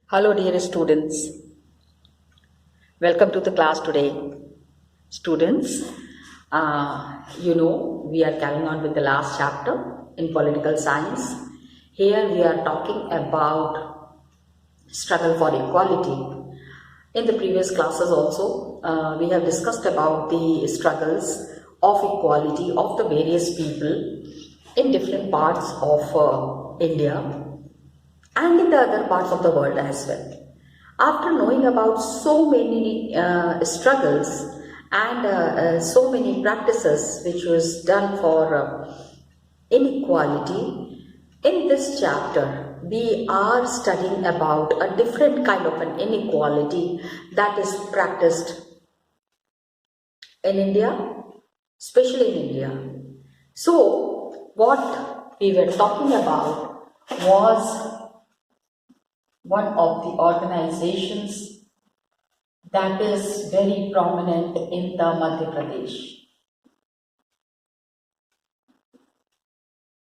Hello, dear students. Welcome to the class today. Students, we are carrying on with the last chapter in political science. Here we are talking about struggle for equality. In the previous classes also, we have discussed about the struggles of equality of the various people in different parts of India and in the other parts of the world as well. After knowing about so many struggles and so many practices which was done for inequality, in this chapter we are studying about a different kind of an inequality that is practiced in India, especially in India. So what we were talking about was one of the organizations that is very prominent in the Madhya Pradesh.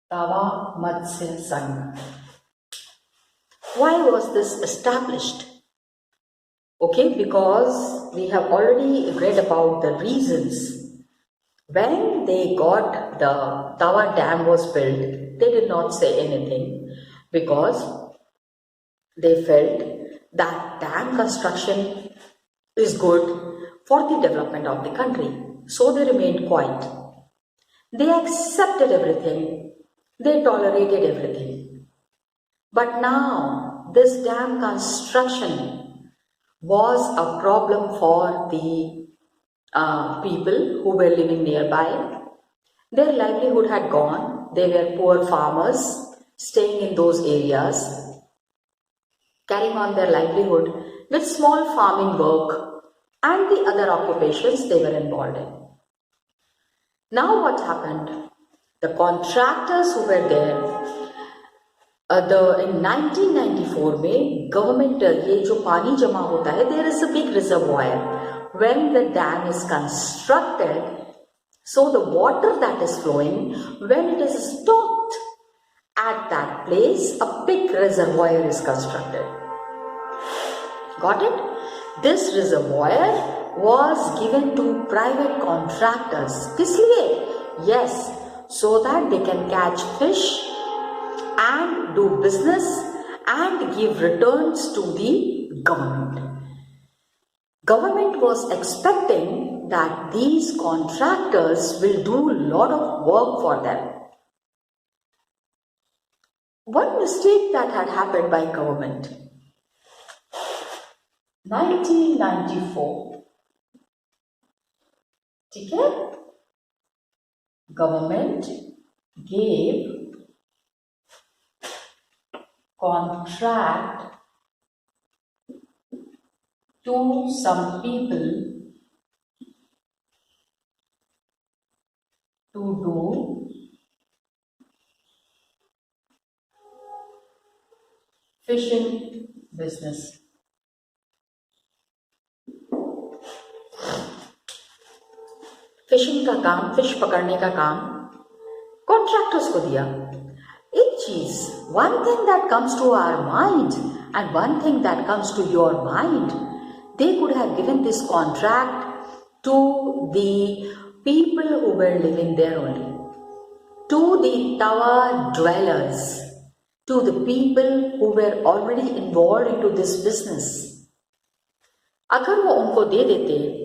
Tawa Matsya Sangh. Why was this established? Okay, because we have already read about the reasons. When they got the Tawa Dam was built, they did not say anything because they felt that dam construction is good for the development of the country. So they remained quiet. They accepted everything. They tolerated everything. But now this dam construction was a problem for the people who were living nearby. Their livelihood had gone. They were poor farmers staying in those areas, carrying on their livelihood with small farming work and the other occupations they were involved in. Now what happened? The contractors who were there, in 1994 में government ये जो पानी जमा होता है, there is a big reservoir. When the dam is constructed, so the water that is flowing, when it is stopped at that place, a big reservoir is constructed. Got it? This reservoir was given to private contractors. Kisliye? Yes, so that they can catch fish and do business and give returns to the government. Government was expecting that these contractors will do a lot of work for them. One mistake that had happened by government. 1994, ठीक है? Government gave contract to some people to do fishing business. Fishing का काम, fish पकड़ने का काम contractors को दिया. एक चीज, one thing that comes to our mind and one thing that comes to your mind, they could have given this contract to the people who were living there only, to the Tawa dwellers, to the people who were already involved into this business. अगर वो उनको दे देते,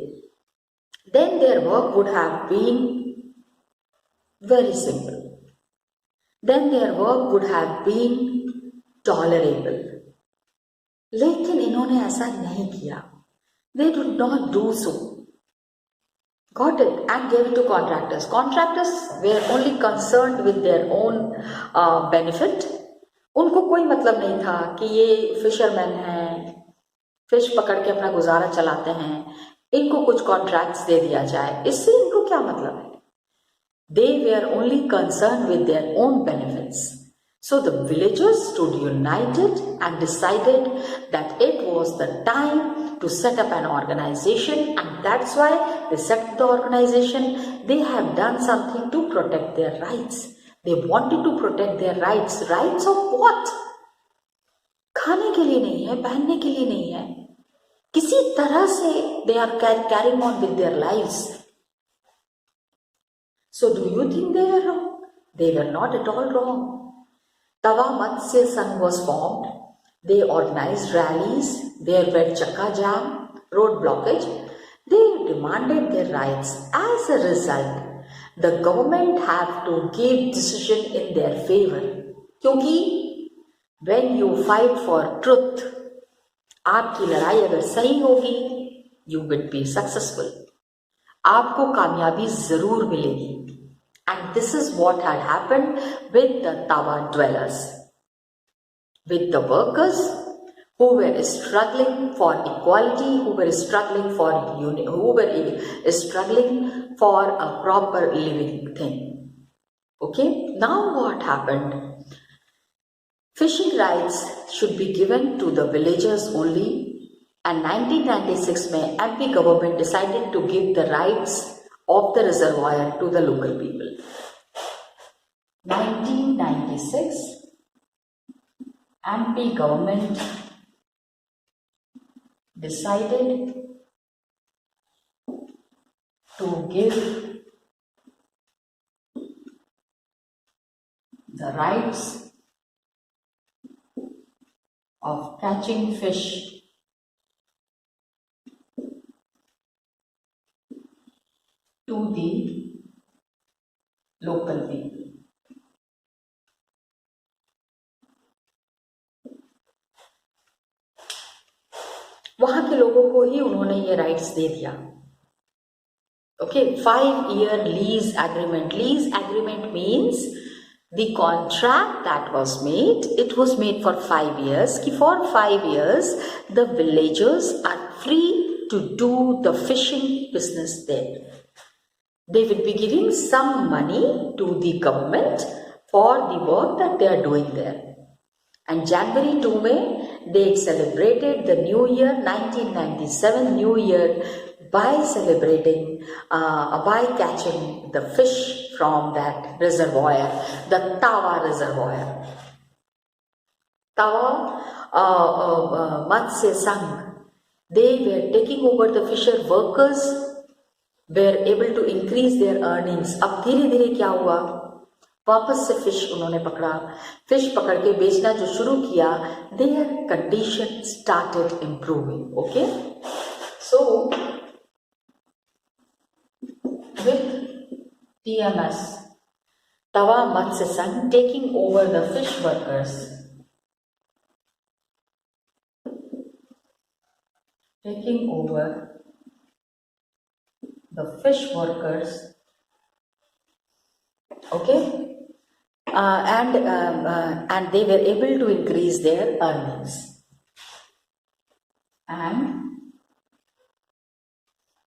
then their work would have been very simple. Then their work would have been tolerable. लेकिन इन्होंने ऐसा नहीं किया. They did not do so. Got it? And gave it to contractors. Contractors were only concerned with their own benefit. उनको कोई मतलब नहीं था कि ये फिशरमैन हैं, फिश पकड़ के अपना गुजारा चलाते हैं, इनको कुछ कॉन्ट्रैक्ट्स दे दिया जाए, इससे इनको क्या मतलब है? They were only concerned with their own benefits. So the villagers stood united and decided that it was the time to set up an organization, and that's why they set up the organization. They have done something to protect their rights. They wanted to protect their rights. Rights of what? खाने के लिए नहीं है, पहनने के लिए नहीं है, किसी तरह से they are carrying on with their lives. So do you think they were wrong? They were not at all wrong. Tawa Matsya Sangh was formed. They organized rallies. There were chakka jam, road blockage. They demanded their rights. As a result, the government have to give decision in their favor. क्योंकि when you fight for truth, आपकी लड़ाई अगर सही होगी, you will be successful. आपको कामयाबी जरूर मिलेगी. And this is what had happened with the Tawa dwellers, with the workers who were struggling for equality, who were struggling for who were struggling for a proper living thing. Okay, now what happened? Fishing rights should be given to the villagers only, and 1996 में MP government decided to give the rights of the reservoir to the local people. 1996 MP government decided to give the rights of catching fish to the local people. वहां के लोगों को ही उन्होंने ये rights दे दिया. Okay, 5-year lease agreement. Lease agreement means the contract that was made, it was made for 5 years. For 5 years, the villagers are free to do the fishing business there. They will be giving some money to the government for the work that they are doing there. And January 2 में they celebrated the new year, 1997 new year, by celebrating, by catching the fish from that reservoir, the Tawa reservoir. Tawa Matsya Sangh, they were taking over the fisher workers, were able to increase their earnings. अब धीरे धीरे क्या हुआ, वापस से fish उन्होंने पकड़ा, fish पकड़ के बेचना जो शुरू किया, their condition started improving. Okay, so with TMS, Tawa Matsya Sangh taking over the fish workers, taking over the fish workers, okay, and they were able to increase their earnings, and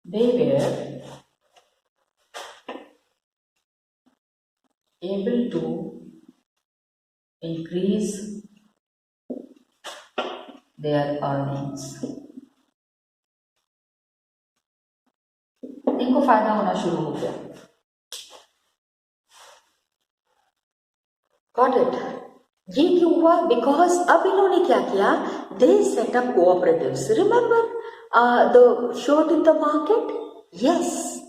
they were able to increase their earnings. इनको फायदा होना शुरू हो गया. Got it? ये क्यों हुआ? Because अब इन्होंने क्या किया? They set up cooperatives. Remember the shirt in the market? Yes.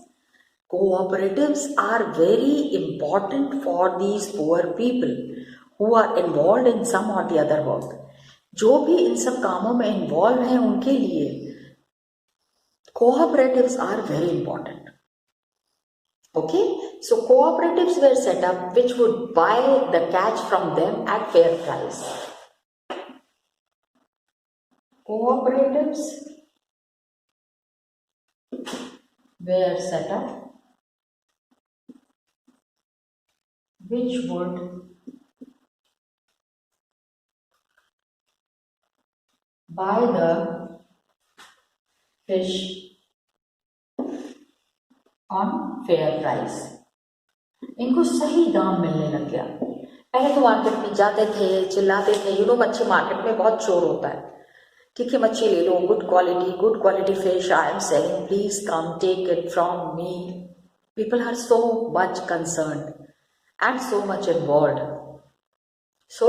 Cooperatives are very important for these poor people who are involved in some or the other work. जो भी इन सब कामों में इन्वॉल्व हैं उनके लिए cooperatives are very important. Okay, so cooperatives were set up which would buy the catch from them at fair price. Cooperatives were set up which would buy the fish on fair price. इनको सही दाम मिलने लग गया. पहले तो market में जाते थे, चिल्लाते थे, मच्छी मार्केट में बहुत शोर होता है. ठीक है, मच्छी ले लो, good quality fish I am selling, please come take it from me. People are so much concerned and so much involved. So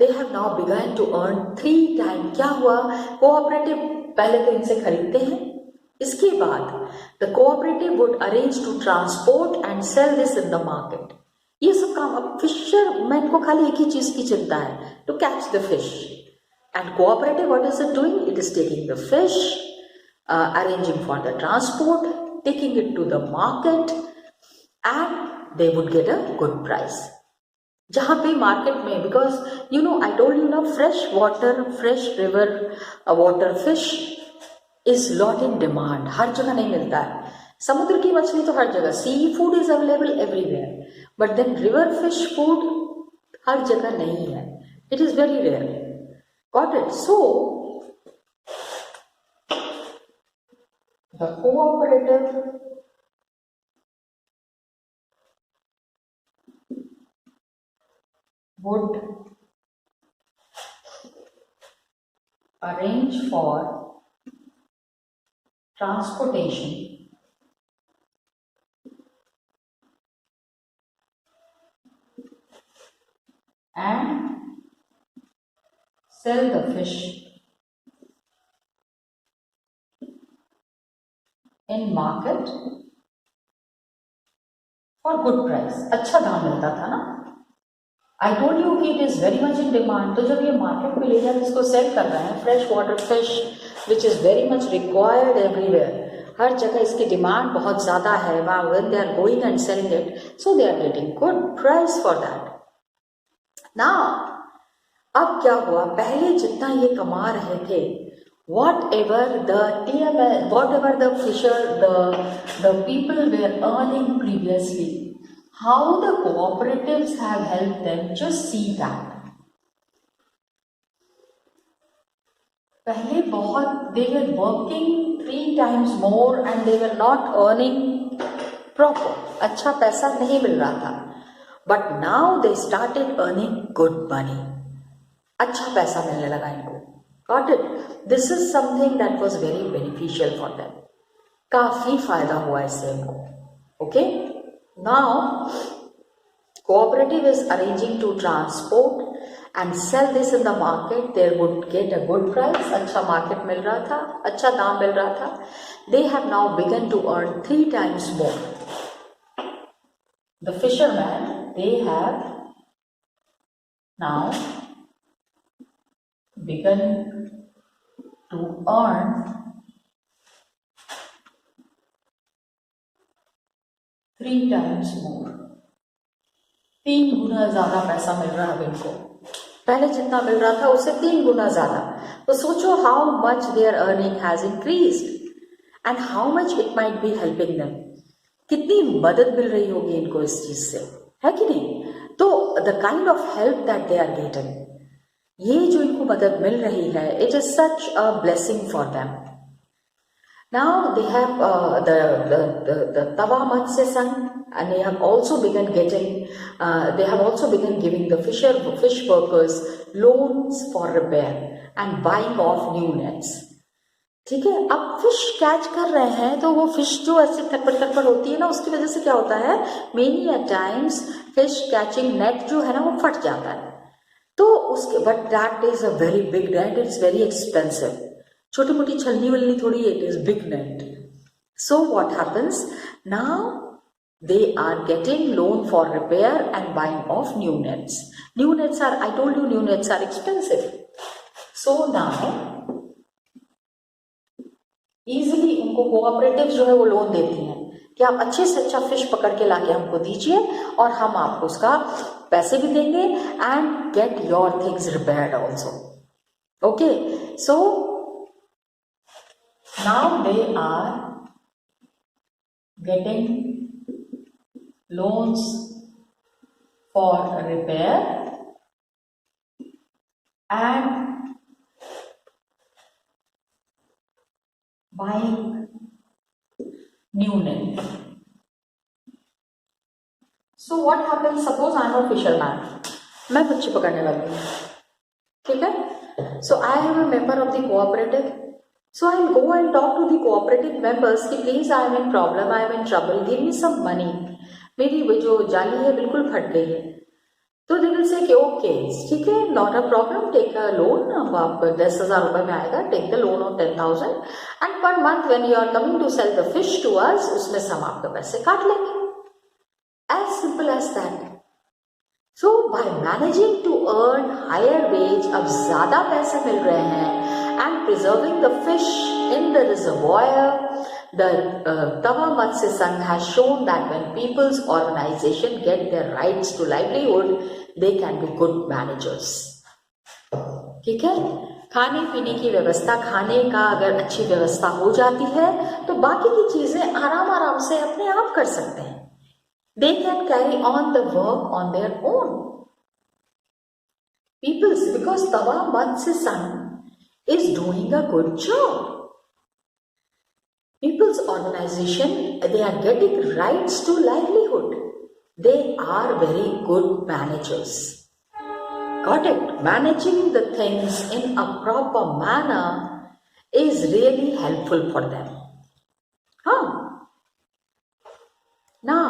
they have now begun to earn 3 times. क्या हुआ? कोऑपरेटिव पहले तो इनसे खरीदते हैं, इसके बाद the cooperative would arrange to transport and sell this in the market. ये सब काम. अब फिशरमैन को खाली एक ही चीज की चिंता है, to catch the fish. And cooperative what is it doing? It is taking the fish, arranging for the transport, taking it to the market, and they would get a good price. जहां पे market में, because you know I told you ना, fresh water, fresh river water fish is lot in demand. हर जगह नहीं मिलता है. समुद्र की मछली तो हर जगह, sea food is available everywhere, but then river fish food हर जगह नहीं है. It is very rare. Got it? So the cooperative would arrange for transportation and sell the fish in market for good price. अच्छा दाम मिलता था ना. आई told you कि it is very much in demand. तो जब ये मार्केट में ले जाकर इसको सेल कर रहे हैं, fresh water fish which is very much required everywhere, हर जगह इसकी डिमांड बहुत ज़्यादा है. वहाँ when they are going and selling it, so they are getting good price for that. Now अब क्या हुआ? पहले जितना ये कमा रहे थे, whatever the TMS, whatever the fisher, the people were earning previously, how the cooperatives have helped them, just see that. पहले बहुत they were working 3 times more and they were not earning proper. अच्छा पैसा नहीं मिल रहा था. But now they started earning good money. अच्छा पैसा मिलने लगा इनको. Got it? This is something that was very beneficial for them. काफी फायदा हुआ इससे इनको. Okay? Now, cooperative is arranging to transport and sell this in the market. They would get a good price. अच्छा market मिल रहा था, अच्छा दाम मिल रहा था. They have now begun to earn 3 times more. The fishermen, they have now begun to earn 3 times more. 3 गुना ज्यादा पैसा मिल रहा है इनको. पहले जितना मिल रहा था उससे 3 गुना ज्यादा. तो सोचो how much their earning has increased and how much it might be helping them. कितनी मदद मिल रही होगी इनको इस चीज से, है कि नहीं? तो the kind of help that they are getting, ये जो इनको मदद मिल रही है, it is such a blessing for them. Now they have the Tawa Matsya Sangh, and they have also begun getting, they have also begun giving the fish workers loans for repair and buying of new nets. ठीक है. अब fish catch कर रहे हैं तो वो fish जो ऐसे थप्पड़ होती है ना, उसकी वजह से क्या होता है, many at times fish catching net जो है ना वो फट जाता है. तो उसके, but that is a very big net, it's very expensive. छोटी मोटी छलनी वलनी थोड़ी, it is big net. So what happens now, they are getting loan for repair and buying of new nets. New nets are, I told you, new nets are expensive. So now easily उनको cooperative जो है वो loan देती हैं कि आप अच्छे से अच्छा फिश पकड़ के लाके हमको दीजिए और हम आपको उसका पैसे भी देंगे and get your things repaired also. Okay, so now they are getting loans for repair and buying new net. So what happens, suppose I am a fisherman, मैं मच्छी पकड़ने वाली हूँ, ठीक है. So I am a member of the cooperative. So I will go and talk to the cooperative members कि please I am in problem, I am in trouble, give me some money. मेरी वो जो जाली है बिल्कुल फट गई है. तो दे विल से कि ओके ठीक है, not a problem, take a loan, अब आप 10,000 रुपये में आएगा, take the loan of 10,000 and per month when you are coming to sell the fish to us, उसमें से हम आपके पैसे काट लेंगे. As simple as that. So by managing to earn higher wage, अब ज्यादा पैसे मिल रहे हैं, and preserving the fish in the reservoir, the Tava Matsya Sangh has shown that when people's organization get their rights to livelihood, they can be good managers. ठीक है, खाने पीने की व्यवस्था, खाने का अगर अच्छी व्यवस्था हो जाती है तो बाकी की चीजें आराम आराम से अपने आप कर सकते हैं. They can carry on the work on their own. People's, because Tava Matsya Sangh is doing a good job. People's organization, they are getting rights to livelihood. They are very good managers. Got it? Managing the things in a proper manner is really helpful for them. Huh? Now,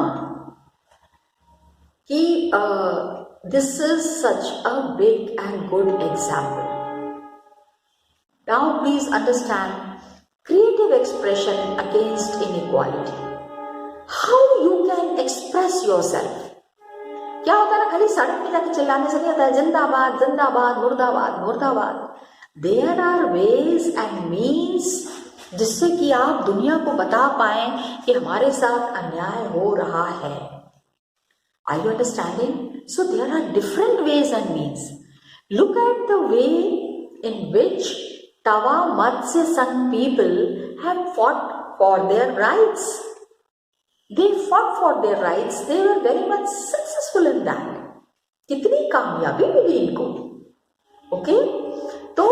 this is such a big and good example. Now, please understand. Creative expression against inequality. How you can express yourself? क्या होता है ना, खाली सड़क में जाके चिल्लाने से नहीं होता है जिंदाबाद जिंदाबाद मुर्दाबाद मुर्दाबाद. There are ways and means जिससे कि आप दुनिया को बता पाएं कि हमारे साथ अन्याय हो रहा है. Are you understanding? So there are different ways and means. Look at the way in which Tava Matsya Sangh people have fought for their rights. They fought for their rights. They were very much successful in that. कितनी कामयाबी मिली इनको. Okay? तो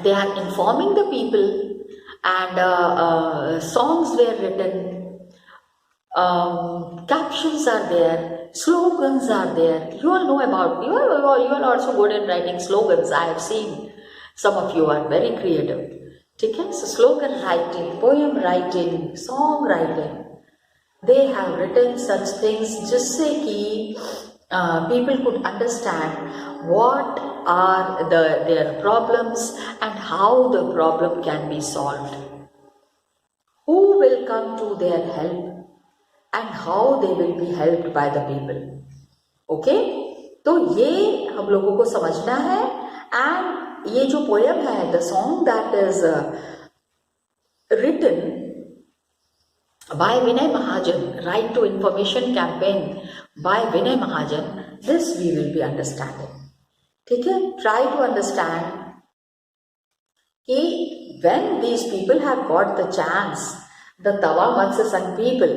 they are informing the people, and songs were written, captions are there, slogans are there. You all know about, you are also good in writing slogans. I have seen some of you are very creative. ठीक है, so slogan writing, poem writing, song writing, they have written such things जिससे कि people could understand what are their problems and how the problem can be solved. Who will come to their help and how they will be helped by the people. Okay? तो ये हम लोगों को समझना है. And ये जो poem है, the song that is written by Vinay Mahajan, right to information campaign by Vinay Mahajan, this we will be understanding. ठीक है, ट्राई टू अंडरस्टैंड कि when these people have got the chance, the Tava Matsya Sangh people,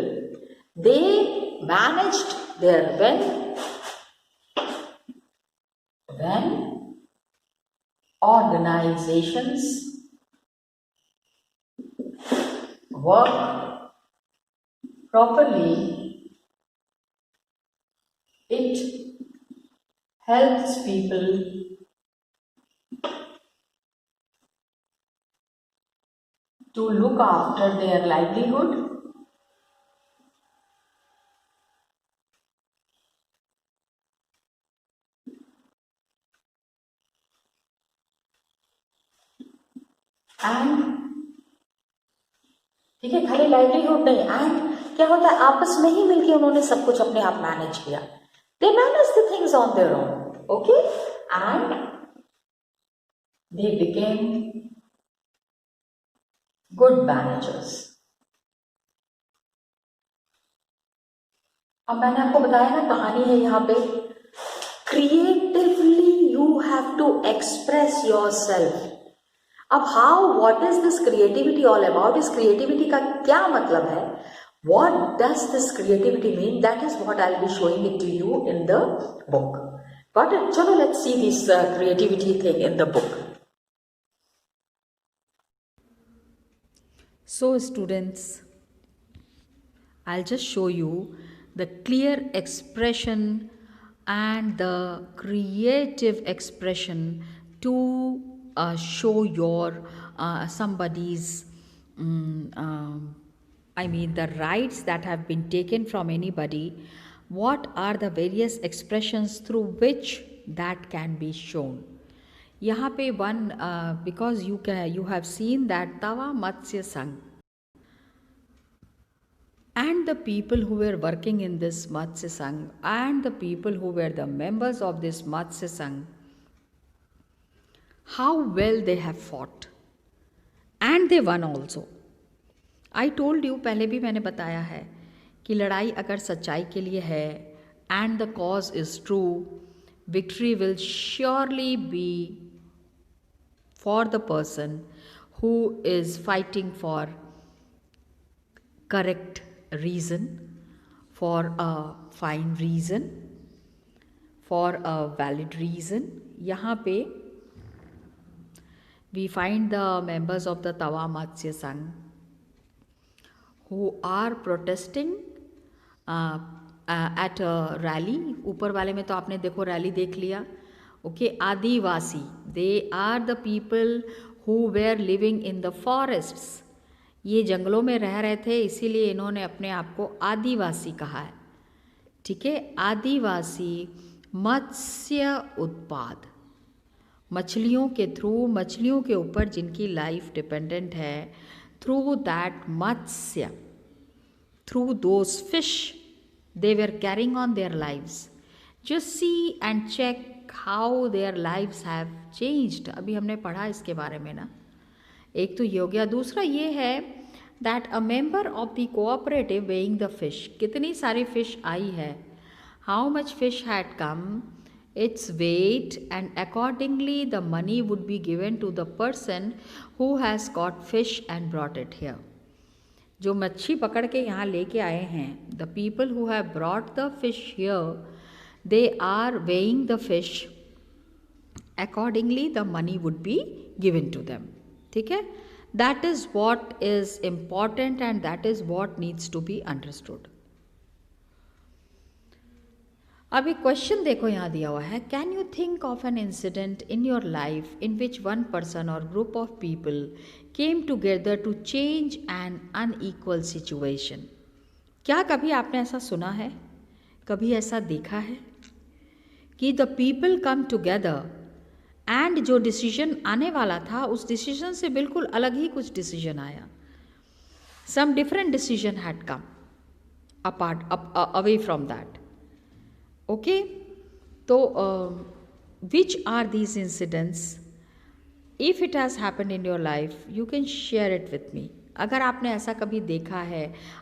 they managed their when organizations work properly, it helps people to look after their livelihood and ठीक है, खाली livelihood नहीं, and क्या होता है आपस में ही मिलके उन्होंने सब कुछ अपने आप मैनेज किया. They manage the things on their own. Okay, and they became good managers. अब मैंने आपको बताया ना, कहानी है यहाँ पे, creatively you have to express yourself. अब how, what is this creativity all about? इस क्रिएटिविटी का क्या मतलब है? What does this creativity mean? That is what I will be showing it to you in the book. Got it? चलो let's see this creativity thing in the book. So students, I'll just show you the clear expression and the creative expression to show your somebody's I mean the rights that have been taken from anybody what are the various expressions through which that can be shown. यहाँ पे one because you have seen that Tava Matsya Sangh and the people who were working in this Matsya Sangh and the people who were the members of this Matsya Sangh, how well they have fought and they won also. I told you, पहले भी मैंने बताया है कि लड़ाई अगर सच्चाई के लिए है and the cause is true, victory will surely be for the person who is fighting for correct reason, for a fine reason, for a valid reason. यहाँ पे we find the members of the Tava Matsya Sangh who are protesting at a rally. ऊपर वाले में तो आपने देखो rally देख लिया. Okay, Adivasi, they are the people who were living in the forests. ये जंगलों में रह रहे थे, इसीलिए इन्होंने अपने आप को आदिवासी कहा है. ठीक है, आदिवासी मत्स्य उत्पाद, मछलियों के थ्रू, मछलियों के ऊपर जिनकी लाइफ डिपेंडेंट है, through that Matsya, through those fish they were carrying on their lives. Just see and check how their lives have changed. अभी हमने पढ़ा इसके बारे में ना. एक तो ये हो गया. दूसरा ये है that a member of the cooperative weighing the fish, कितनी सारी fish आई है, how much fish had come, its weight, and accordingly the money would be given to the person who has caught fish and brought it here. जो मच्छी पकड़ के यहाँ लेके आए हैं, the people who have brought the fish here, they are weighing the fish, accordingly the money would be given to them. ठीक है, that is what is important and that is what needs to be understood. अभी question देखो यहाँ दिया हुआ है, can you think of an incident in your life in which one person और group of people came together to change an unequal situation. क्या कभी आपने ऐसा सुना है, कभी ऐसा देखा है कि the people come together and जो डिसीजन आने वाला था उस डिसीजन से बिल्कुल अलग ही कुछ डिसीजन आया. Some different decision had come away from that. Okay, तो which are these incidents? If it has happened in your life, you can share it with me. अगर आपने ऐसा कभी देखा है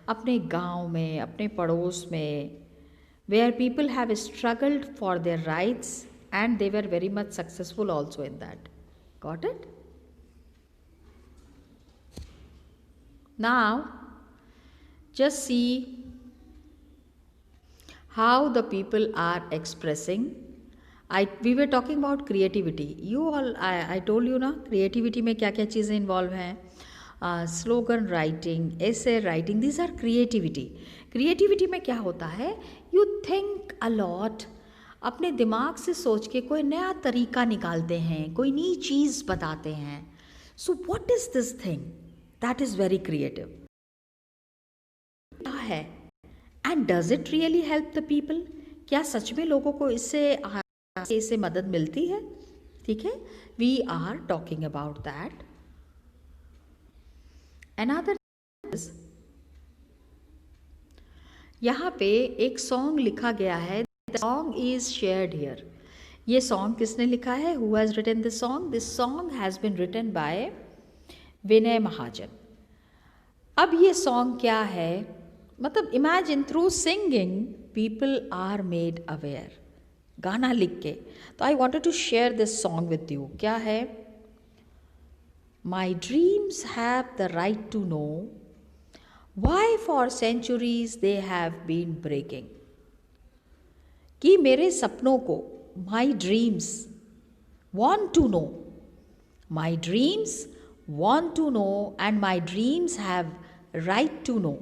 अपने गांव में, अपने पड़ोस में, where people have struggled for their rights and they were very much successful also in that. Got it? Now, just see how the people are expressing. We were talking about creativity. You all, I told you ना, creativity में क्या क्या चीज़ें involve हैं. Slogan writing, essay writing, these are creativity. Creativity में क्या होता है, you think a lot, अपने दिमाग से सोच के कोई नया तरीका निकालते हैं, कोई नई चीज़ बताते हैं. So what is this thing that is very creative? क्या है? And does it really help the people? क्या सच में लोगों को इससे मदद मिलती है? ठीक है, we are talking about that. Another, यहाँ पे एक सॉन्ग लिखा गया है, the song is shared here. ये सॉन्ग किसने लिखा है? Who has written this song? This song has been written by Vinay Mahajan. अब ये सॉन्ग क्या है, मतलब imagine through singing people are made aware. गाना लिख के. तो I wanted to share this song with you. क्या है? My dreams have the right to know why for centuries they have been breaking. कि मेरे सपनों को, my dreams want to know, my dreams want to know and my dreams have right to know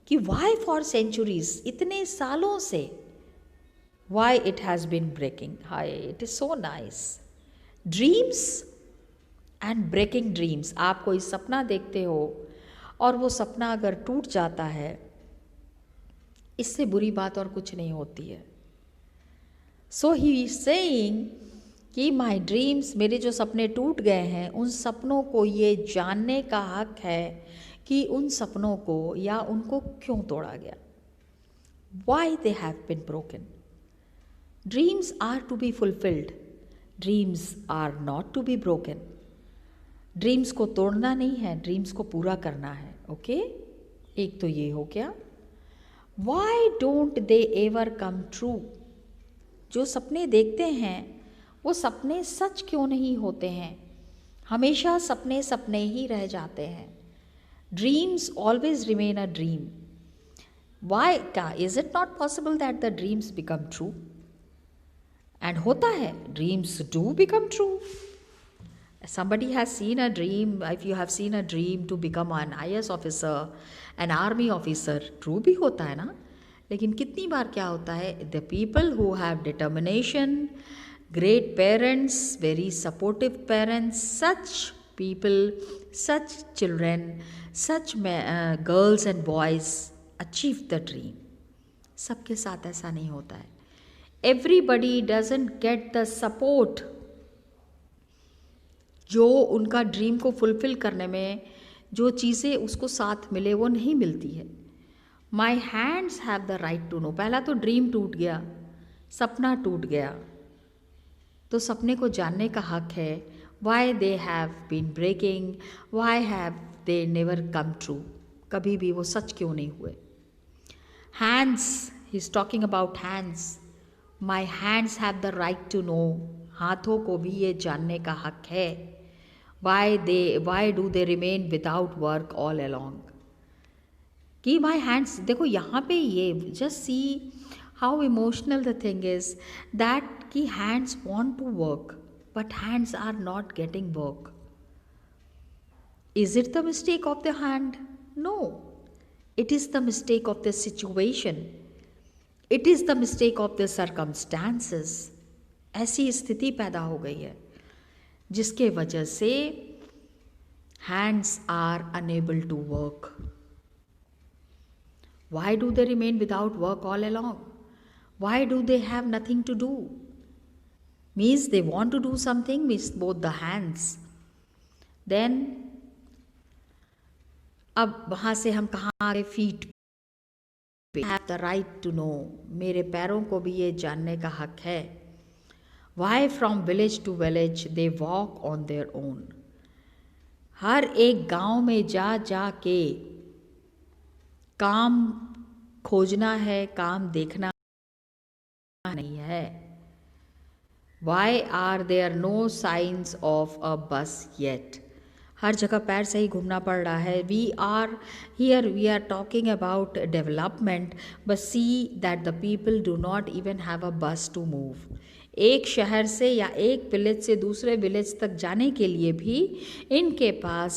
कि why for centuries, इतने सालों से, why it has been breaking. Hi, it is so nice. Dreams and breaking dreams. आप कोई सपना देखते हो और वो सपना अगर टूट जाता है इससे बुरी बात और कुछ नहीं होती है। सो ही इज सेइंग कि माई ड्रीम्स, मेरे जो सपने टूट गए हैं, उन सपनों को ये जानने का हक है कि उन सपनों को या उनको क्यों तोड़ा गया, why they have been broken. Dreams are to be fulfilled, dreams are not to be broken. Dreams को तोड़ना नहीं है, ड्रीम्स को पूरा करना है। ओके, एक तो ये हो गया। Why don't they ever come true, जो सपने देखते हैं वो सपने सच क्यों नहीं होते हैं, हमेशा सपने सपने ही रह जाते हैं। Dreams always remain a dream. Why क्या, is it not possible that the dreams become true? And होता है, dreams do become true. Somebody has seen a dream, if you have seen a dream to become an IAS officer, an army officer, true भी होता है ना। लेकिन कितनी बार क्या होता है, the people who have determination, great parents, very supportive parents, such people, such children, such girls and boys achieve the dream. सबके साथ ऐसा नहीं होता है। Everybody doesn't get the support जो उनका ड्रीम को फुलफ़िल करने में जो चीज़ें उसको साथ मिले वो नहीं मिलती है। My hands have the right to know, पहला तो ड्रीम टूट गया, सपना टूट गया, तो सपने को जानने का हक है। Why they have been breaking, why have they never come true, कभी भी वो सच क्यों नहीं हुए। Hands, he is talking about hands. My hands have the right to know, हाथों को भी ये जानने का हक है। Why do they remain without work all along, कि माई हैंड्स, देखो यहाँ पे ये just see how emotional the thing is that कि hands want to work but hands are not getting work. Is it the mistake of the hand? No, it is the mistake of the situation, it is the mistake of the circumstances. ऐसी स्थिति पैदा हो गई है जिसके वजह से hands are unable to work. Why do they remain without work all along? Why do they have nothing to do? Means they want to do something with both the hands. Then अब वहाँ से हम कहाँ आ गए, feet. Have the right to know, मेरे पैरों को भी ये जानने का हक है। Why from village to village they walk on their own? हर एक गांव में जा जा के काम खोजना है, काम देखना नहीं है। Why are there no signs of a bus yet? हर जगह पैर से ही घूमना पड़ रहा है। We are talking about development, but see that the people do not even have a bus to move. एक शहर से या एक विलेज से दूसरे विलेज तक जाने के लिए भी इनके पास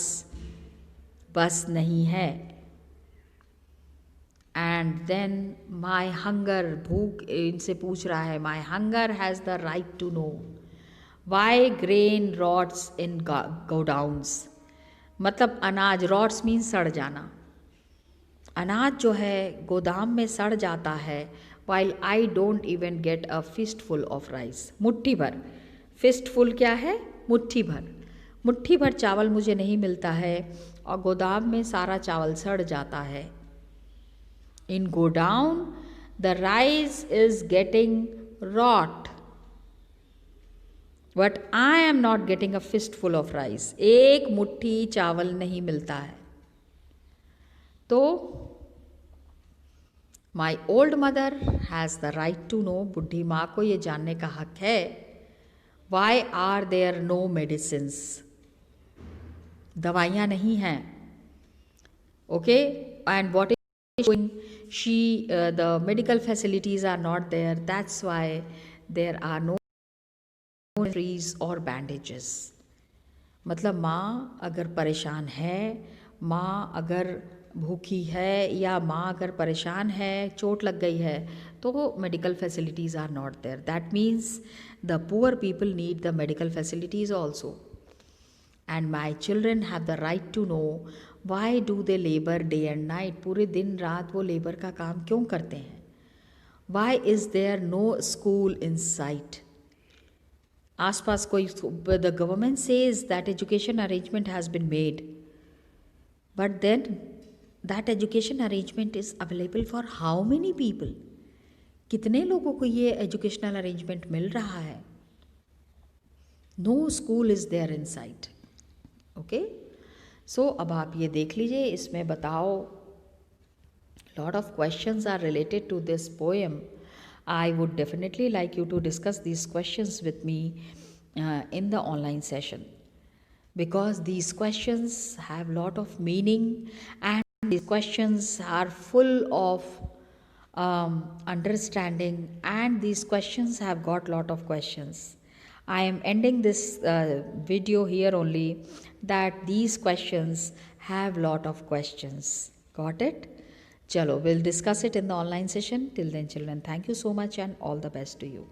बस नहीं है। एंड देन माई हंगर, भूख इनसे पूछ रहा है, my hunger has the right to know why grain rots in godowns. मतलब अनाज, रॉट्स मीन सड़ जाना, अनाज जो है गोदाम में सड़ जाता है। while I don't even get a fistful of rice, मुट्ठी भर, fistful क्या है, मुट्ठी भर, मुट्ठी भर चावल मुझे नहीं मिलता है और गोदाम में सारा चावल सड़ जाता है। In godown the rice is getting rot, but I am not getting a fistful of rice, एक मुट्ठी चावल नहीं मिलता है। तो my old mother has the right to know, बुढ़ी माँ को ये जानने का हक है। Why are there no medicines, दवाइयाँ नहीं हैं। Okay, and what is doing she, the medical facilities are not there, that's why there are no trees और बैंडेजेस। मतलब माँ अगर परेशान है, माँ अगर भूखी है, या माँ अगर परेशान है, चोट लग गई है, तो medical facilities are not there. That means the poor people need the medical facilities also. and my children have the right to know why do they labor day and night. पूरे दिन रात वो लेबर का काम क्यों करते हैं? Why is there no school in sight? आसपास कोई, the government says that education arrangement has been made, but then that education arrangement is available for how many people? कितने लोगों को ये educational arrangement मिल रहा है? No school is there in sight. Okay? So अब आप ये देख लीजिए, इसमें बताओ, lot of questions are related to this poem. I would definitely like you to discuss these questions with me in the online session, because these questions have lot of meaning and these questions are full of understanding, and these questions have got lot of questions. I am ending this video here only, that these questions have lot of questions. Got it? Chalo, we'll discuss it in the online session. Till then, children, thank you so much and all the best to you.